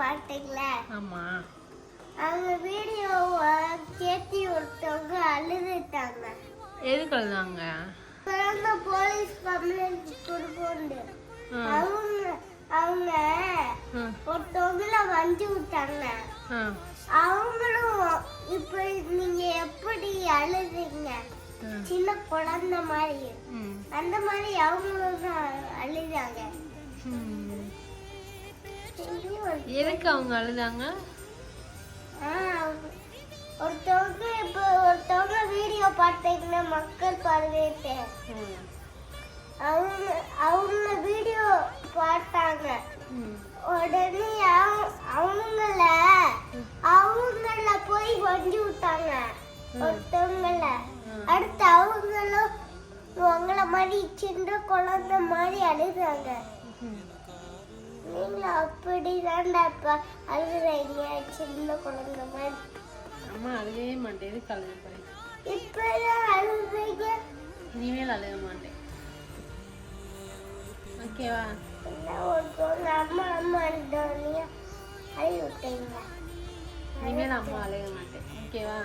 பார்த்தீங்களா? ஆமா. அவங்க வீடியோவை கேட்டி ஒருத்தவங்க அழுதுட்டாங்க. எதுக்கு அழுதாங்க? குழந்தை போலீஸ் கம்ப்ளைண்ட் கொடுப்போண்டு. அவங்க ஒருத்தவங்கள வண்டி விட்டாங்க. அவங்களும் இப்ப நீங்க எப்படி அழுதுங்க சின்ன குழந்தை மாதிரி அந்த மாதிரி அவங்களும் அழுதாங்க. எதுக்கு அவங்க அழுதாங்க? ஒருத்தவங்க வீடியோ பார்த்தீங்கன்னா மக்கள் பார்வையிட்டு அவங்க வீடியோ பார்த்தாங்க. உடனே அவங்கள போய் வண்டி விட்டாங்க ஒருத்தவங்கள. அடுத்து அவங்களும் உங்களை மாதிரி சின்ன குழந்தை மாதிரி அழுதாங்க. நீங்களும் அப்படிதான்டா இப்ப அழுகுறீங்க சின்ன குழந்தை மாதிரி. அம்மா அழுகவே மாட்டேன். எதுக்கு அழுக? இப்பதான் அழுகுறீங்க. இனிமேல் அழுக மாட்டேன். ஓகேவா? அம்மா அம்மா அழுதோனியா அழுகி விட்டீங்களா? இனிமேல் அம்மா அழுக மாட்டேன். ஓகேவா?